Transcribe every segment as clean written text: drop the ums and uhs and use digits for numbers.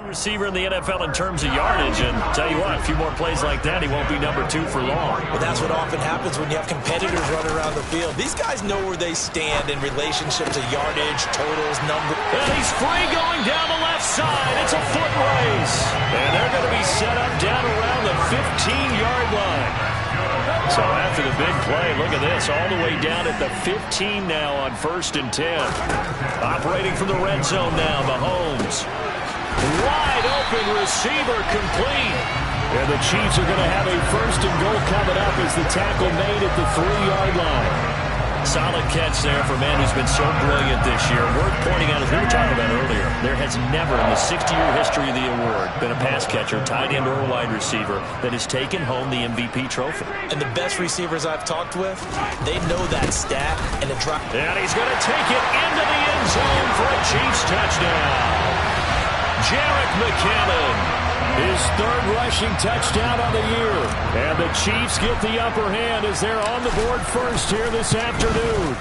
Receiver in the NFL in terms of yardage, and tell you what, a few more plays like that, he won't be number 2 for long. Well, that's what often happens when you have competitors running around the field. These guys know where they stand in relationship to yardage, totals, number. And he's free going down the left side. It's a foot race. And they're going to be set up down around the 15-yard line. So after the big play, look at this, all the way down at the 15 now on 1st and 10. Operating from the red zone now, Mahomes. Wide open receiver complete. And the Chiefs are going to have a 1st and goal coming up as the tackle made at the 3-yard line. Solid catch there for a man who's been so brilliant this year. Worth pointing out, as we were talking about earlier, there has never in the 60-year history of the award been a pass catcher, tight end, or a wide receiver that has taken home the MVP trophy. And the best receivers I've talked with, they know that stat and it dropped. And he's going to take it into the end zone for a Chiefs touchdown. Jerick McKinnon, his 3rd rushing touchdown on the year. And the Chiefs get the upper hand as they're on the board first here this afternoon.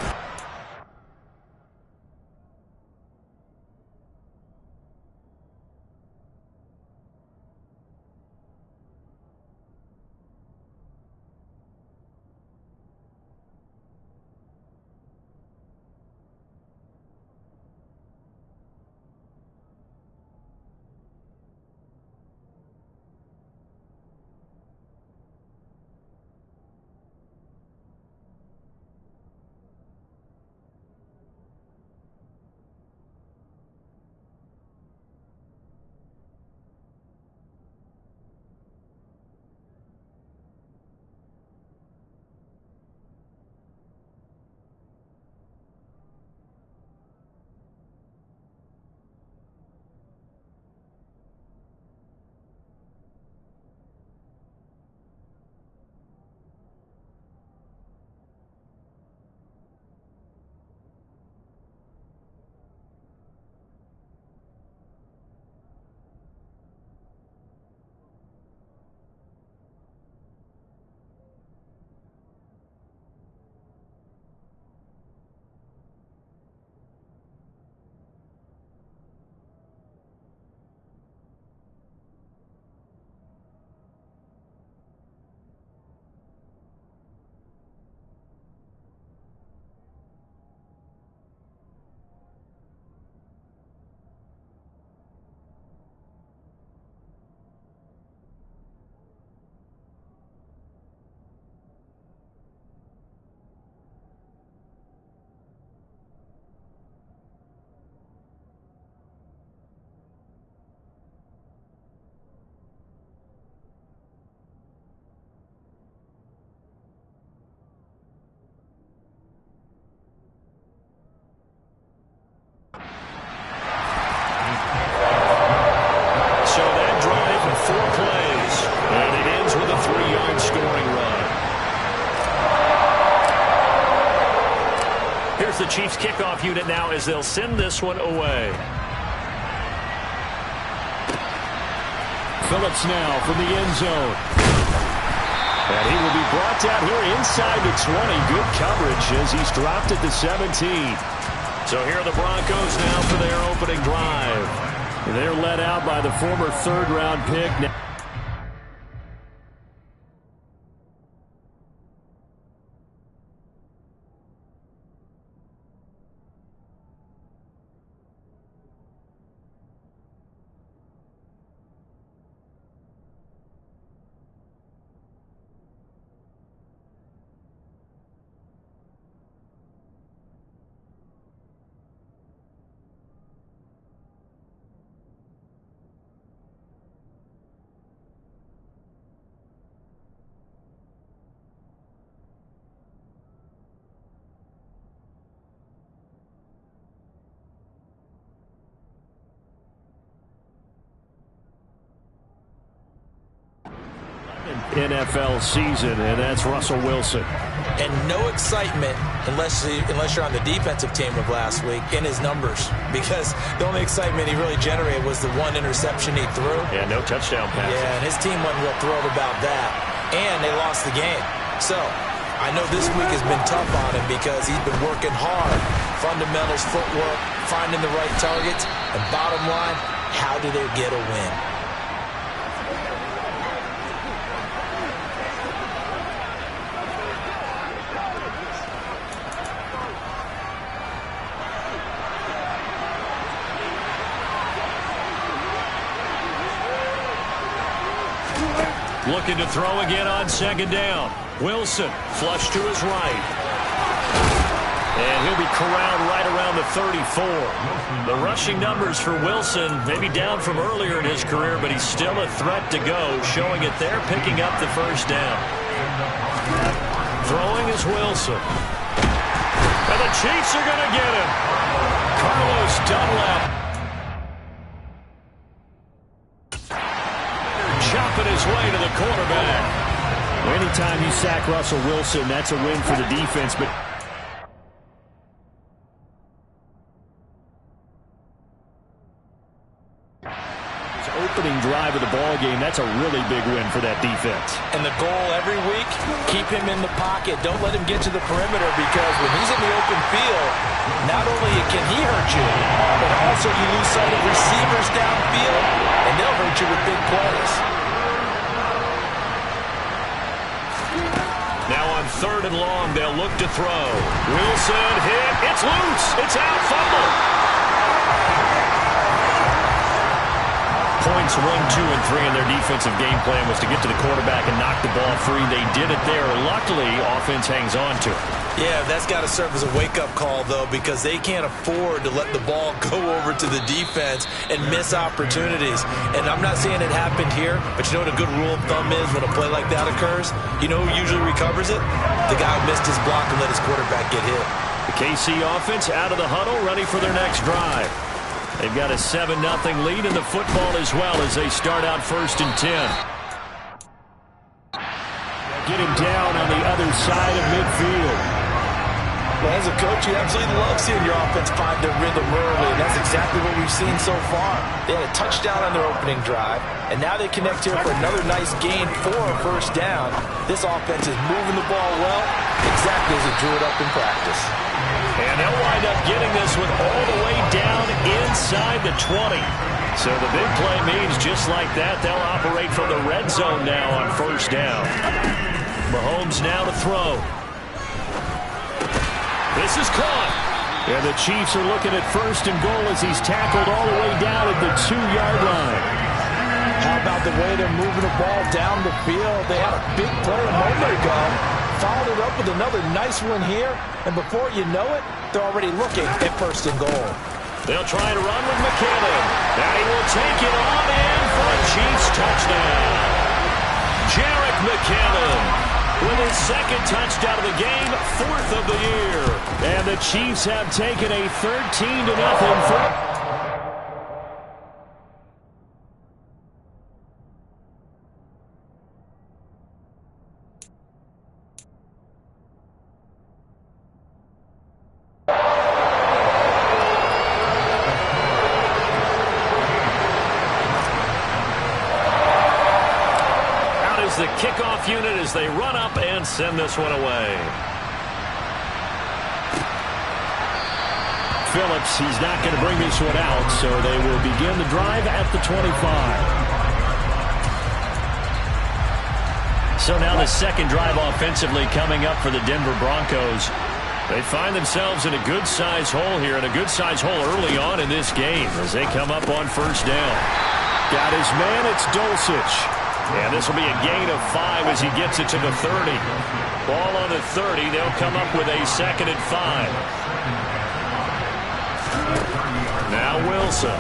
The Chiefs kickoff unit now as they'll send this one away. Phillips now from the end zone. And he will be brought down here inside the 20. Good coverage as he's dropped at the 17. So here are the Broncos now for their opening drive. They're led out by the former 3rd-round pick. Now NFL season, and that's Russell Wilson. And no excitement unless you're on the defensive team of last week in his numbers, because the only excitement he really generated was the 1 interception he threw. Yeah, no touchdown pass. Yeah, and his team wasn't real thrilled about that. And they lost the game. So I know this week has been tough on him because he's been working hard. Fundamentals, footwork, finding the right targets. And bottom line, How do they get a win? Looking to throw again on second down. Wilson, flush to his right. And he'll be corralled right around the 34. The rushing numbers for Wilson, maybe down from earlier in his career, but he's still a threat to go, showing it there, picking up the first down. Throwing is Wilson. And the Chiefs are going to get him. Carlos Dunlap. Chopping his way to the quarterback. Anytime you sack Russell Wilson, that's a win for the defense. But opening drive of the ball game, that's a really big win for that defense. And the goal every week, keep him in the pocket. Don't let him get to the perimeter, because when he's in the open field, not only can he hurt you, but also you lose sight of receivers downfield, and they'll hurt you with big plays. Now on 3rd and long, they'll look to throw. Wilson hit. It's loose. It's out. Fumble. Points 1, 2, and 3 in their defensive game plan was to get to the quarterback and knock the ball free. They did it there. Luckily, offense hangs on to it. Yeah, that's got to serve as a wake-up call, though, because they can't afford to let the ball go over to the defense and miss opportunities. And I'm not saying it happened here, but you know what a good rule of thumb is when a play like that occurs? You know who usually recovers it? The guy who missed his block and let his quarterback get hit. The KC offense out of the huddle, ready for their next drive. They've got a 7-0 lead in the football as well as they start out 1st and 10. Get him down on the other side of midfield. Well, as a coach, you absolutely love seeing your offense find their rhythm early, and that's exactly what we've seen so far. They had a touchdown on their opening drive, and now they connect here for another nice gain for a first down. This offense is moving the ball well, exactly as it drew it up in practice. And they'll wind up getting this one all the way down inside the 20. So the big play means just like that, they'll operate from the red zone now on first down. Mahomes now to throw. This is caught. And the Chiefs are looking at 1st and goal as he's tackled all the way down at the 2-yard line. How about the way they're moving the ball down the field? They had a big play a moment ago. Followed it up with another nice one here. And before you know it, they're already looking at 1st and goal. They'll try to run with McKinnon. And he will take it on in for a Chiefs touchdown. Jerick McKinnon with his 2nd touchdown of the game, 4th of the year. And the Chiefs have taken a 13-0 The kickoff unit as they run up and send this one away. Phillips, he's not going to bring this one out, so they will begin the drive at the 25. So now the 2nd drive offensively coming up for the Denver Broncos. They find themselves in a good-sized hole here, and a good-sized hole early on in this game as they come up on first down. Got his man, it's Dulcich. And this will be a gain of 5 as he gets it to the 30. Ball on the 30. They'll come up with a 2nd and 5. Now Wilson.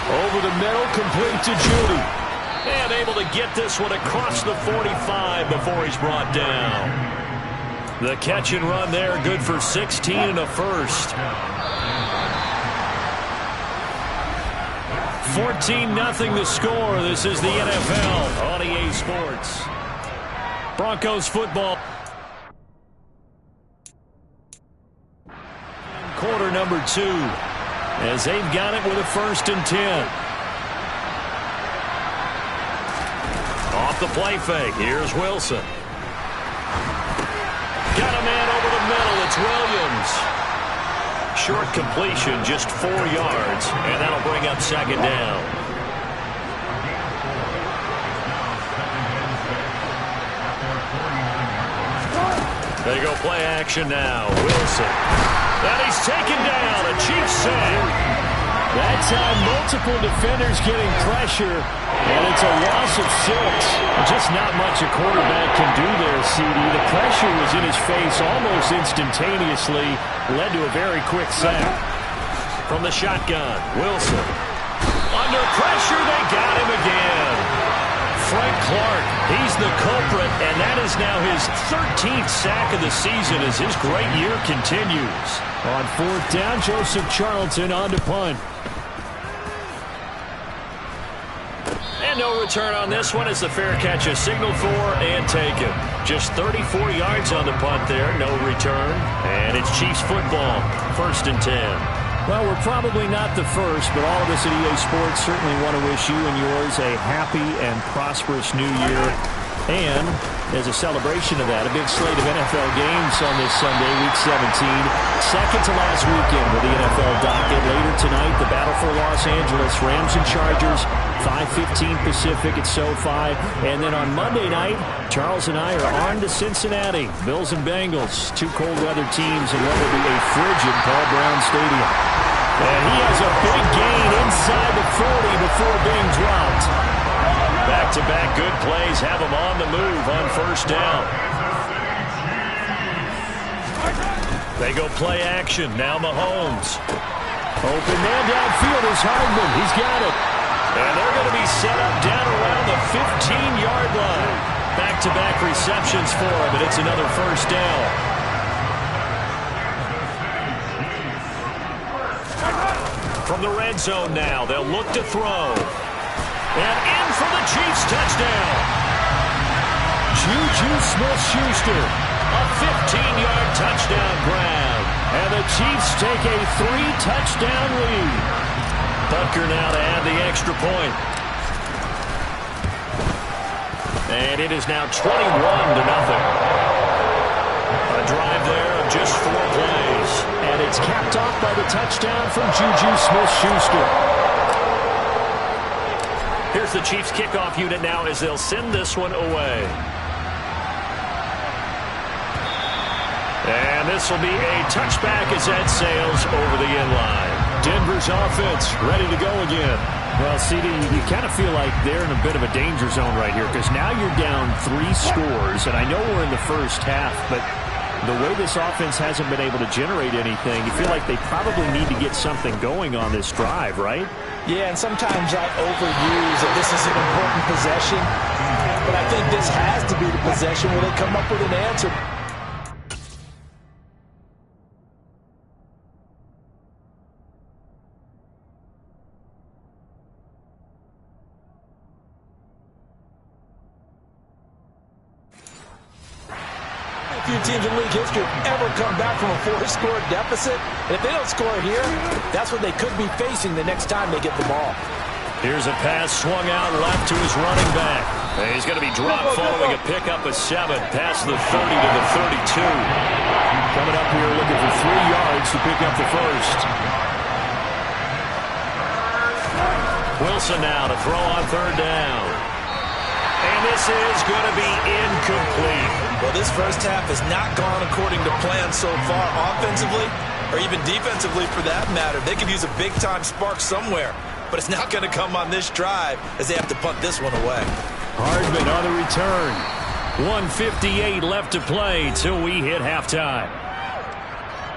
Over the middle, complete to Judy. And able to get this one across the 45 before he's brought down. The catch and run there, good for 16 and a first. 14-0 the score. This is the NFL on EA Sports. Broncos football. Quarter number 2 as they've got it with a 1st and 10. Off the play fake. Here's Wilson. Got a man over the middle. It's Williams. short completion, just 4 yards, and that'll bring up second down. They go play action now. Wilson. And he's taken down. A Chiefs sack. That time, multiple defenders getting pressure, and it's a loss of 6. Just not much a quarterback can do there, CD. The pressure was in his face almost instantaneously, led to a very quick sack. From the shotgun, Wilson. Under pressure, they got him again. Frank Clark, he's the culprit, and that is now his 13th sack of the season as his great year continues. On 4th down, Joseph Charlton on to punt. And no return on this one as the fair catch is signaled for and taken. Just 34 yards on the punt there, no return. And it's Chiefs football, 1st and 10. Well, we're probably not the first, but all of us at EA Sports certainly want to wish you and yours a happy and prosperous new year. And as a celebration of that, a big slate of NFL games on this Sunday, Week 17. Second to last weekend with the NFL docket. Later tonight, the battle for Los Angeles, Rams and Chargers, 5:15 Pacific at SoFi. And then on Monday night, Charles and I are on to Cincinnati. Bills and Bengals, 2 cold weather teams in what will be a frigid Paul Brown Stadium. And he has a big gain inside the 40 before being dropped. Back-to-back good plays have him on the move on 1st down. They go play action. Now Mahomes. Open man downfield is Hardman. He's got it. And they're going to be set up down around the 15-yard line. Back-to-back receptions for him, and it's another 1st down. From the red zone now, they'll look to throw. And in for the Chiefs touchdown. Juju Smith-Schuster. A 15-yard touchdown grab. And the Chiefs take a 3-touchdown lead. Butker now to add the extra point. And it is now 21-0. A drive there of just 4 plays. And it's capped off by the touchdown from Juju Smith-Schuster. Here's the Chiefs kickoff unit now as they'll send this one away. And this will be a touchback as that sails over the end line. Denver's offense ready to go again. Well, CD, you kind of feel like they're in a bit of a danger zone right here because now you're down 3 scores, and I know we're in the first half, but the way this offense hasn't been able to generate anything, you feel like they probably need to get something going on this drive, right? Yeah, and sometimes I overuse that this is an important possession, but I think this has to be the possession where they come up with an answer. Few teams in league history have ever come back from a 4-score deficit. And if they don't score here, that's what they could be facing the next time they get the ball. Here's a pass swung out left to his running back. And he's going to be dropped following a pickup of 7 past the 30 to the 32. Coming up here looking for 3 yards to pick up the first. Wilson now to throw on 3rd down. And this is going to be incomplete. Well, this first half has not gone according to plan so far offensively or even defensively for that matter. They could use a big-time spark somewhere, but it's not going to come on this drive as they have to punt this one away. Hardman on the return. 1:58 left to play till we hit halftime.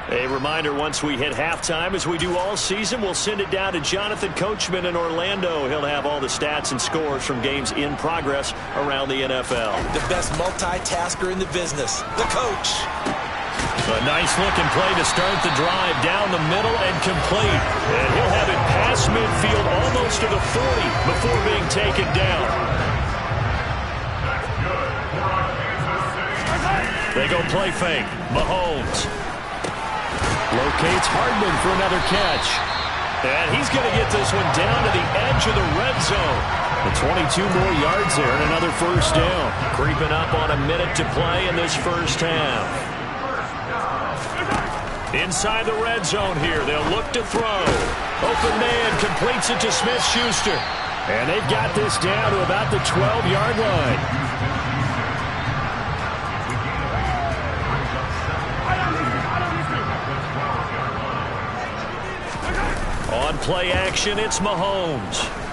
A reminder, once we hit halftime, as we do all season, we'll send it down to Jonathan Coachman in Orlando. He'll have all the stats and scores from games in progress around the NFL. The best multitasker in the business, the coach. A nice-looking play to start the drive down the middle and complete. And he'll have it past midfield almost to the 40 before being taken down. They go play fake. Mahomes. Locates Hardman for another catch. And he's going to get this one down to the edge of the red zone. The 22 more yards there and another 1st down. Creeping up on a minute to play in this first half. Inside the red zone here. They'll look to throw. Open man completes it to Smith-Schuster. And they've got this down to about the 12-yard line. On play action, it's Mahomes.